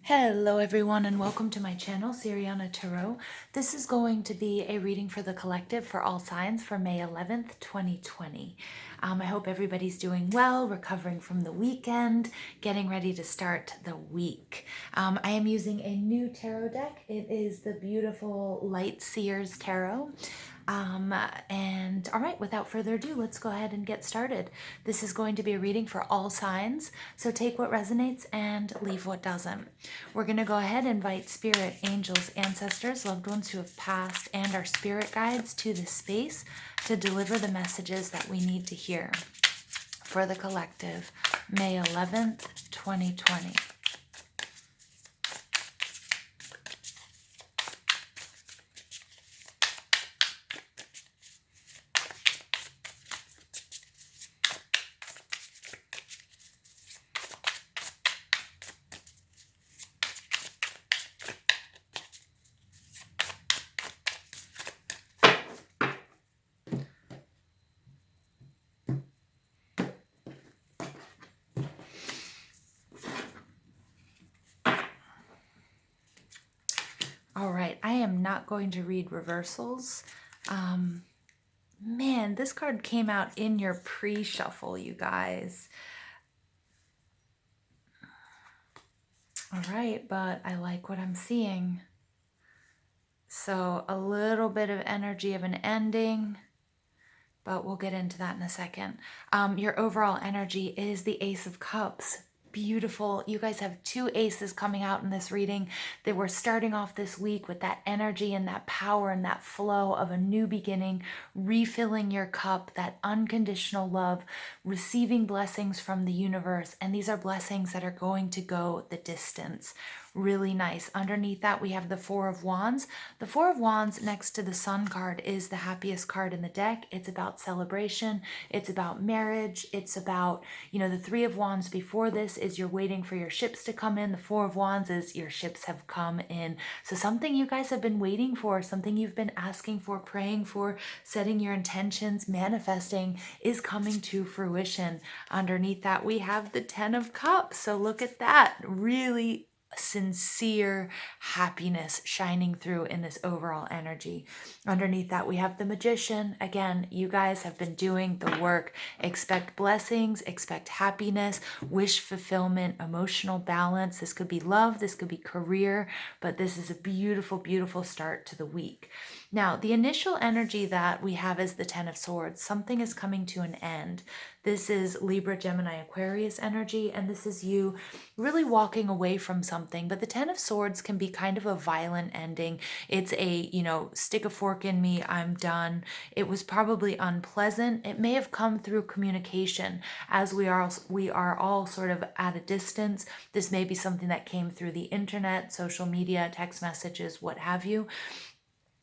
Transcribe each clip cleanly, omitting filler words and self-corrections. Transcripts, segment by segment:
Hello everyone and welcome to my channel, Siriana Tarot. This is going to be a reading for the collective for all signs for May 11th, 2020. I hope everybody's doing well, recovering from the weekend, getting ready to start the week. I am using a new tarot deck. It is the beautiful Light Seers Tarot. And all right, without further ado, let's go ahead and get started. This is going to be a reading for all signs, so take what resonates and leave what doesn't. We're going to go ahead and invite spirit, angels, ancestors, loved ones who have passed, and our spirit guides to this space to deliver the messages that we need to hear for the collective, May 11th, 2020. All right, I am not going to read reversals. Man, this card came out in your pre-shuffle, you guys. All right, but I like what I'm seeing. So a little bit of energy of an ending, but we'll get into that in a second. Your overall energy is the Ace of Cups. Beautiful. You guys have two aces coming out in this reading. They were starting off this week with that energy and that power and that flow of a new beginning, refilling your cup, that unconditional love, receiving blessings from the universe. And these are blessings that are going to go the distance. Really nice. Underneath that, we have the Four of Wands. The Four of Wands next to the Sun card is the happiest card in the deck. It's about celebration. It's about marriage. It's about, the Three of Wands before this is you're waiting for your ships to come in. The Four of Wands is your ships have come in. So something you guys have been waiting for, something you've been asking for, praying for, setting your intentions, manifesting is coming to fruition. Underneath that, we have the Ten of Cups. So look at that. Really sincere happiness shining through in this overall energy. Underneath that, we have the Magician. Again, you guys have been doing the work. Expect blessings, expect happiness, wish fulfillment, emotional balance. This could be love, this could be career, but this is a beautiful, beautiful start to the week. Now, the initial energy that we have is the Ten of Swords. Something is coming to an end. This is Libra, Gemini, Aquarius energy, and this is you really walking away from something. But the Ten of Swords can be kind of a violent ending. It's a, stick a fork in me, I'm done. It was probably unpleasant. It may have come through communication as we are all sort of at a distance. This may be something that came through the internet, social media, text messages, what have you.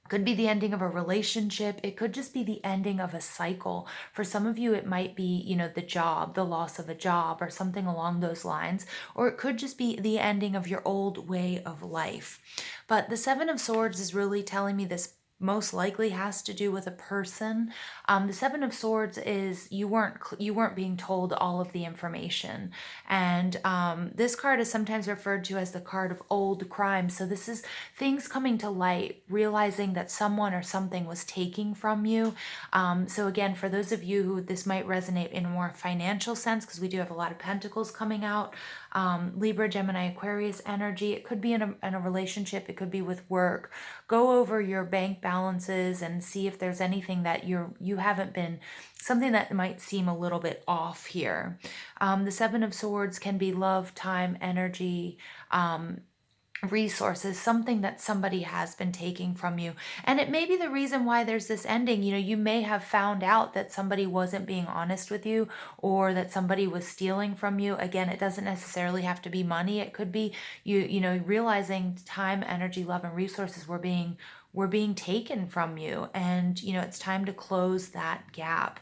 Could be the ending of a relationship. It could just be the ending of a cycle. For some of you, it might be, the job, the loss of a job or something along those lines. Or it could just be the ending of your old way of life. But the Seven of Swords is really telling me this most likely has to do with a person. The Seven of Swords is you weren't being told all of the information, and this card is sometimes referred to as the card of old crimes. So this is things coming to light, realizing that someone or something was taking from you. So again, for those of you who this might resonate in a more financial sense, because we do have a lot of pentacles coming out. Libra, Gemini, Aquarius energy. It could be in a relationship. It could be with work. Go over your bank balances and see if there's anything that you haven't been, something that might seem a little bit off here. The Seven of Swords can be love, time, energy, resources, something that somebody has been taking from you. And it may be the reason why there's this ending. You may have found out that somebody wasn't being honest with you or that somebody was stealing from you. Again, it doesn't necessarily have to be money. It could be you realizing time, energy, love, and resources were being taken from you, and it's time to close that gap.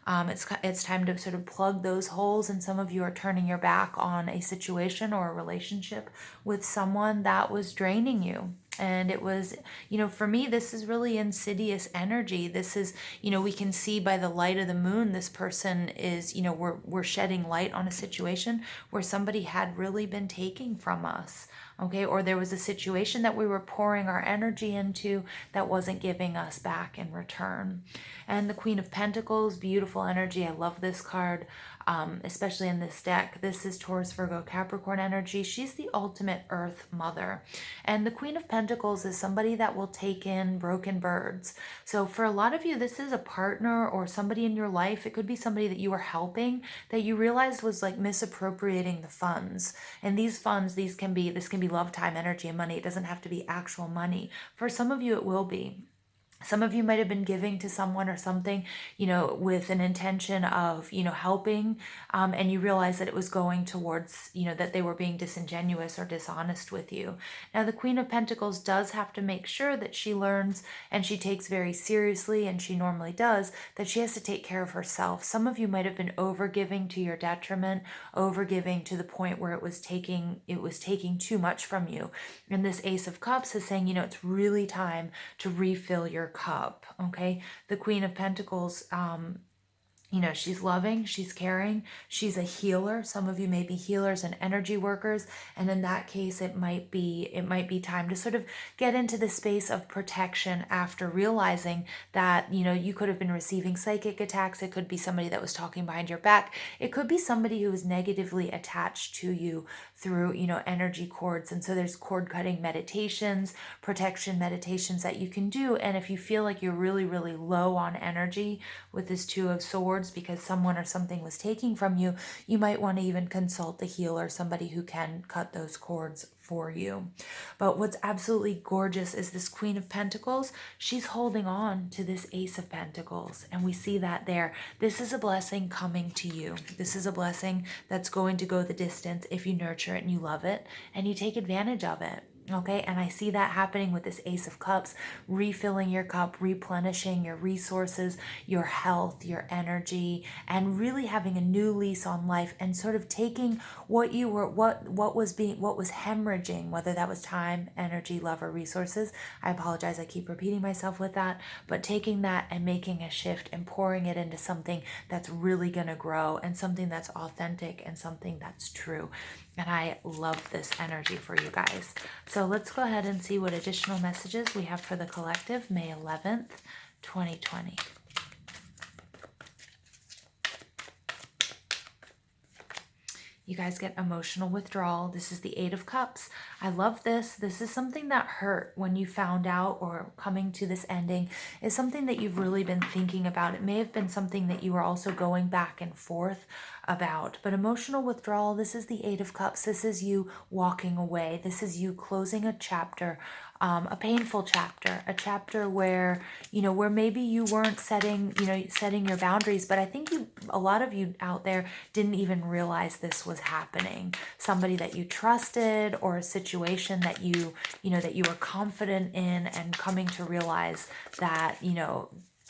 It's time to sort of plug those holes, and some of you are turning your back on a situation or a relationship with someone that was draining you. And it was, for me, this is really insidious energy. This is, we can see by the light of the moon, this person is, we're shedding light on a situation where somebody had really been taking from us. Okay, or there was a situation that we were pouring our energy into that wasn't giving us back in return. And the Queen of Pentacles, beautiful energy. I love this card, especially in this deck. This is Taurus, Virgo, Capricorn energy. She's the ultimate Earth Mother. And the Queen of Pentacles is somebody that will take in broken birds. So for a lot of you, this is a partner or somebody in your life. It could be somebody that you were helping that you realized was like misappropriating the funds. And these funds, this can be love, time, energy, and money. It doesn't have to be actual money. For some of you, it will be. Some of you might have been giving to someone or something, with an intention of, helping, and you realize that it was going towards, that they were being disingenuous or dishonest with you. Now, the Queen of Pentacles does have to make sure that she learns and she takes very seriously, and she normally does, that she has to take care of herself. Some of you might have been overgiving to your detriment, overgiving to the point where it was taking too much from you. And this Ace of Cups is saying, it's really time to refill your cup. Okay, the Queen of Pentacles, she's loving, she's caring, she's a healer. Some of you may be healers and energy workers, and in that case, it might be time to sort of get into the space of protection after realizing that, you could have been receiving psychic attacks. It could be somebody that was talking behind your back. It could be somebody who is negatively attached to you through, energy cords. And so there's cord cutting meditations, protection meditations that you can do. And if you feel like you're really, really low on energy with this Two of Swords because someone or something was taking from you, you might want to even consult the healer, somebody who can cut those cords for you. But what's absolutely gorgeous is this Queen of Pentacles. She's holding on to this Ace of Pentacles, and we see that there. This is a blessing coming to you. This is a blessing that's going to go the distance if you nurture it and you love it and you take advantage of it. Okay, and I see that happening with this Ace of Cups, refilling your cup, replenishing your resources, your health, your energy, and really having a new lease on life, and sort of taking what was hemorrhaging, whether that was time, energy, love, or resources. I apologize, I keep repeating myself with that, but taking that and making a shift and pouring it into something that's really going to grow, and something that's authentic, and something that's true. And I love this energy for you guys. So let's go ahead and see what additional messages we have for the collective, May 11th, 2020. You guys get emotional withdrawal. This is the Eight of Cups. I love this. This is something that hurt when you found out, or coming to this ending is something that you've really been thinking about. It may have been something that you were also going back and forth about. But emotional withdrawal, this is the Eight of Cups. This is you walking away. This is you closing a chapter, a painful chapter, a chapter where, where maybe you weren't setting your boundaries. But I think a lot of you out there didn't even realize this was happening. Somebody that you trusted, or a situation that you were confident in, and coming to realize that,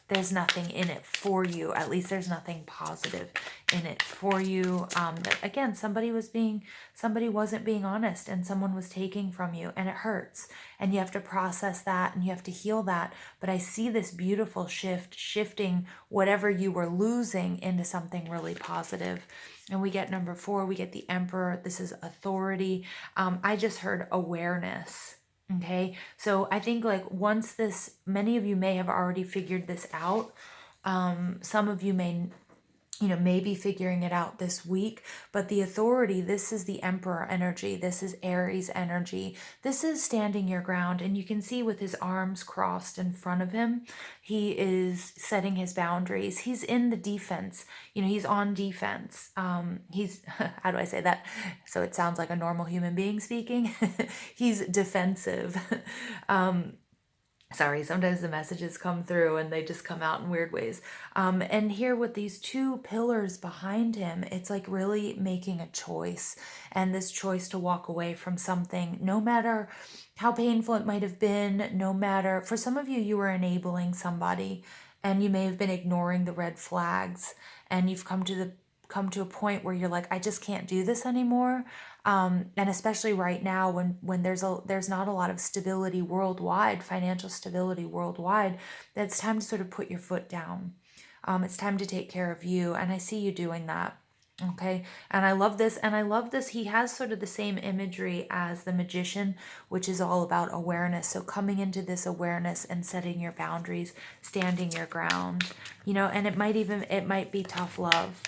there's nothing in it for you. At least there's nothing positive in it for you. That again, somebody wasn't being honest, and someone was taking from you, and it hurts. And you have to process that, and you have to heal that. But I see this beautiful shifting whatever you were losing into something really positive. And we get number 4, we get the Emperor. This is authority. I just heard awareness. Okay, so I think like many of you may have already figured this out. Some of you may maybe figuring it out this week, but the authority, this is the Emperor energy. This is Aries energy. This is standing your ground. And you can see with his arms crossed in front of him, he is setting his boundaries. He's in the defense. He's on defense. He's, how do I say that? So it sounds like a normal human being speaking. He's defensive. Sorry, sometimes the messages come through and they just come out in weird ways. And here with these 2 pillars behind him, it's like really making a choice. And this choice to walk away from something, no matter how painful it might have been, no matter, for some of you, you were enabling somebody and you may have been ignoring the red flags, and you've come to the come to a point where you're like, I just can't do this anymore. And especially right now when there's not a lot of stability worldwide, financial stability worldwide, it's time to sort of put your foot down. It's time to take care of you. And I see you doing that. Okay. And I love this. And I love this. He has sort of the same imagery as the magician, which is all about awareness. So coming into this awareness and setting your boundaries, standing your ground, and it might be tough love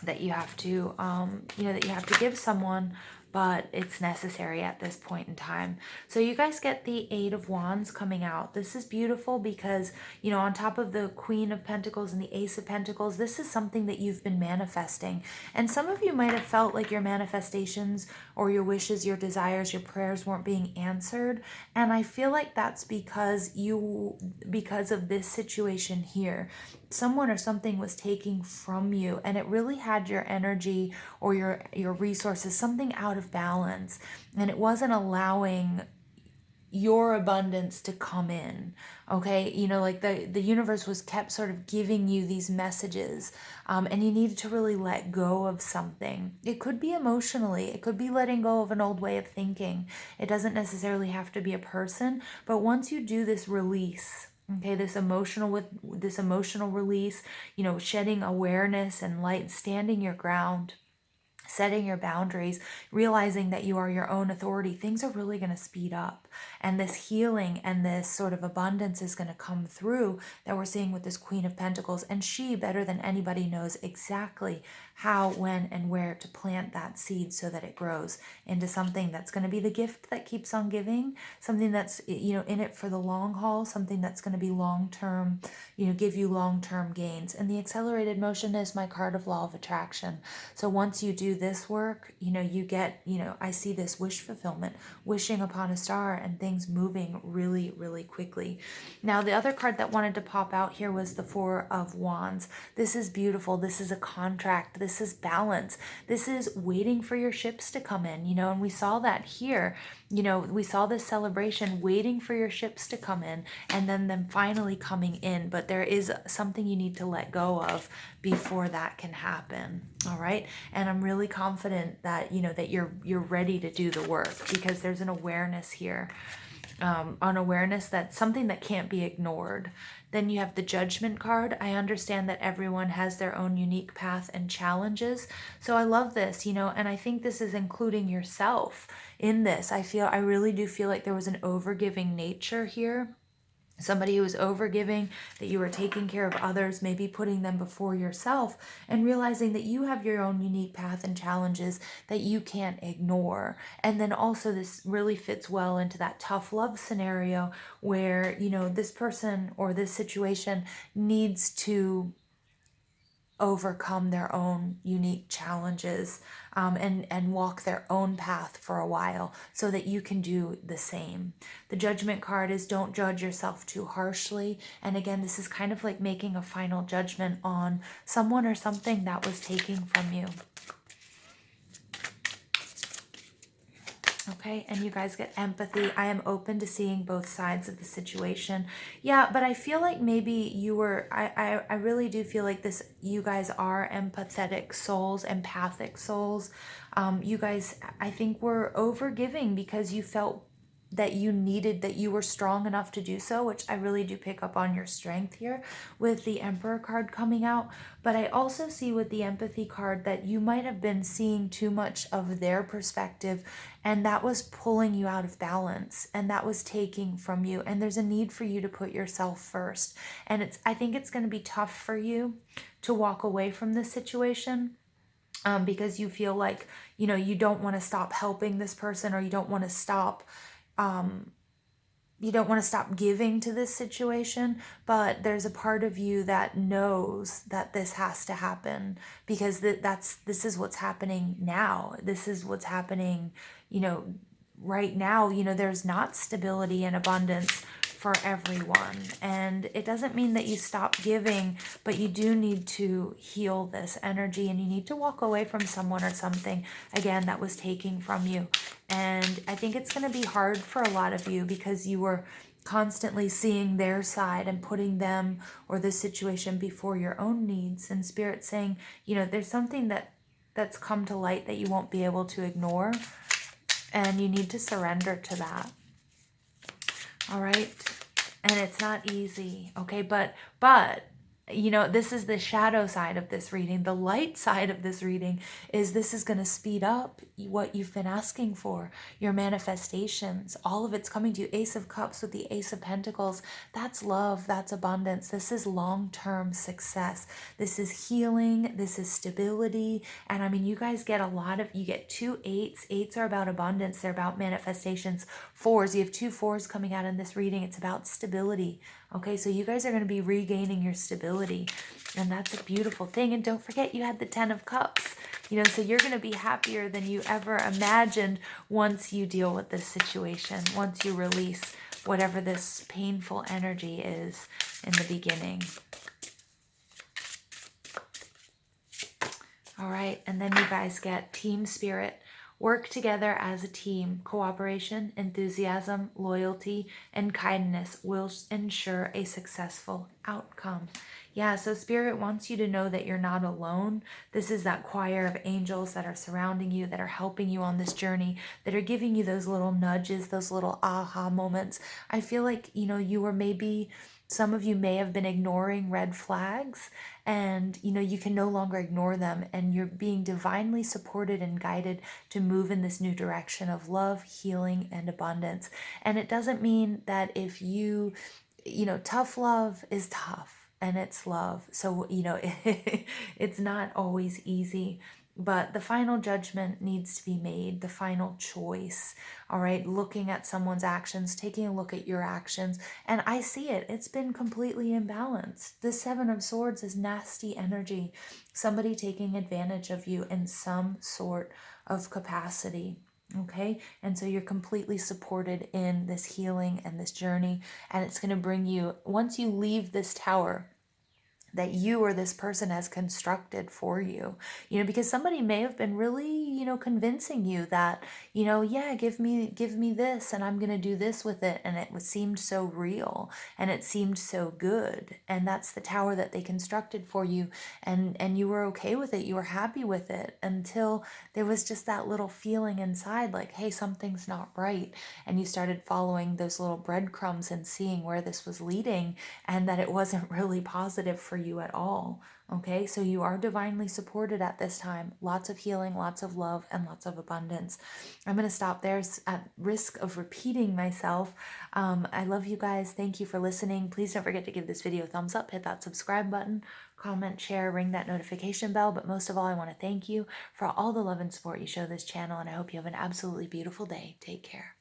that you have to, that you have to give someone, but it's necessary at this point in time. So you guys get the Eight of Wands coming out. This is beautiful because, on top of the Queen of Pentacles and the Ace of Pentacles, this is something that you've been manifesting. And some of you might have felt like your manifestations or your wishes, your desires, your prayers weren't being answered. And I feel like that's because of this situation here. Someone or something was taking from you, and it really had your energy or your resources, something out of balance, and it wasn't allowing your abundance to come in. Okay, like the universe was kept sort of giving you these messages, and you needed to really let go of something. It could be emotionally, it could be letting go of an old way of thinking. It doesn't necessarily have to be a person, but once you do this release, okay, this emotional release, shedding awareness and light, standing your ground, setting your boundaries, realizing that you are your own authority, things are really going to speed up. And this healing and this sort of abundance is going to come through that we're seeing with this Queen of Pentacles. And she, better than anybody, knows exactly how, when, and where to plant that seed so that it grows into something that's going to be the gift that keeps on giving, something that's, in it for the long haul, something that's going to be long-term, give you long-term gains. And the accelerated motion is my card of law of attraction. So once you do this work, you get, I see this wish fulfillment, wishing upon a star and things moving really, really quickly. Now, the other card that wanted to pop out here was the Four of Wands. This is beautiful. This is a contract. This is balance. This is waiting for your ships to come in, and we saw that here. We saw this celebration, waiting for your ships to come in and then them finally coming in. But there is something you need to let go of before that can happen. All right. And I'm really confident that, that you're ready to do the work, because there's an awareness here. On awareness that's something that can't be ignored. Then you have the Judgment card. I understand that everyone has their own unique path and challenges. So I love this, and I think this is including yourself in this. I really do feel like there was an overgiving nature here. Somebody who was overgiving, that you were taking care of others, maybe putting them before yourself, and realizing that you have your own unique path and challenges that you can't ignore. And then also this really fits well into that tough love scenario where, this person or this situation needs to overcome their own unique challenges, and walk their own path for a while so that you can do the same. The Judgment card is don't judge yourself too harshly. And again, this is kind of like making a final judgment on someone or something that was taking from you. Okay, and you guys get empathy. I am open to seeing both sides of the situation. Yeah, but I feel like maybe you were, I really do feel like this, you guys are empathetic souls, empathic souls. You guys, I think, were overgiving because you felt that you were strong enough to do so, which I really do pick up on your strength here with the Emperor card coming out. But I also see with the Empathy card that you might have been seeing too much of their perspective, and that was pulling you out of balance, and that was taking from you. And there's a need for you to put yourself first. And I think it's going to be tough for you to walk away from this situation. Because you feel like, you don't want to stop helping this person, or you don't want to stop giving to this situation, but there's a part of you that knows that this has to happen, because this is what's happening now. This is what's happening, right now. There's not stability and abundance for everyone. And it doesn't mean that you stop giving, but you do need to heal this energy, and you need to walk away from someone or something, again, that was taking from you. And I think it's going to be hard for a lot of you because you were constantly seeing their side and putting them or the situation before your own needs. And Spirit saying, you know, there's something that's come to light that you won't be able to ignore, and you need to surrender to that. All right. And it's not easy. Okay. But, you know, this is the shadow side of this reading. The light side of this reading is this is going to speed up what you've been asking for, your manifestations. All of it's coming to you. Ace of Cups with the Ace of Pentacles. That's love. That's abundance. This is long-term success. This is healing. This is stability. And I mean, you guys get you get 2 8s. 8s are about abundance. They're about manifestations. 4s, you have 2 4s coming out in this reading. It's about stability. Okay, so you guys are going to be regaining your stability, and that's a beautiful thing. And don't forget, you had the 10 of Cups, you know, so you're going to be happier than you ever imagined once you deal with this situation, once you release whatever this painful energy is in the beginning. All right, and then you guys get team spirit. Work together as a team. Cooperation, enthusiasm, loyalty, and kindness will ensure a successful outcome. Yeah, so Spirit wants you to know that you're not alone. This is that choir of angels that are surrounding you, that are helping you on this journey, that are giving you those little nudges, those little aha moments. I feel like, you know, some of you may have been ignoring red flags, and you know, you can no longer ignore them, and you're being divinely supported and guided to move in this new direction of love, healing, and abundance. And it doesn't mean that if you know, tough love is tough and it's love. So, you know, it's not always easy, but the final judgment needs to be made, the final choice. All right, looking at someone's actions, taking a look at your actions, and I see it. It's been completely imbalanced. The 7 of Swords is nasty energy, somebody taking advantage of you in some sort of capacity. Okay, and so you're completely supported in this healing and this journey, and it's going to bring you, once you leave this tower that you or this person has constructed for you, you know, because somebody may have been really, you know, convincing you that, you know, yeah, give me this and I'm going to do this with it. And seemed so real and it seemed so good. And that's the tower that they constructed for you. And you were okay with it. You were happy with it until there was just that little feeling inside like, hey, something's not right. And you started following those little breadcrumbs and seeing where this was leading, and that it wasn't really positive for you at all. Okay, so you are divinely supported at this time. Lots of healing, lots of love, and lots of abundance. I'm going to stop there at risk of repeating myself. I love you guys. Thank you for listening. Please don't forget to give this video a thumbs up, hit that subscribe button, comment, share, ring that notification bell. But most of all, I want to thank you for all the love and support you show this channel, and I hope you have an absolutely beautiful day. Take care.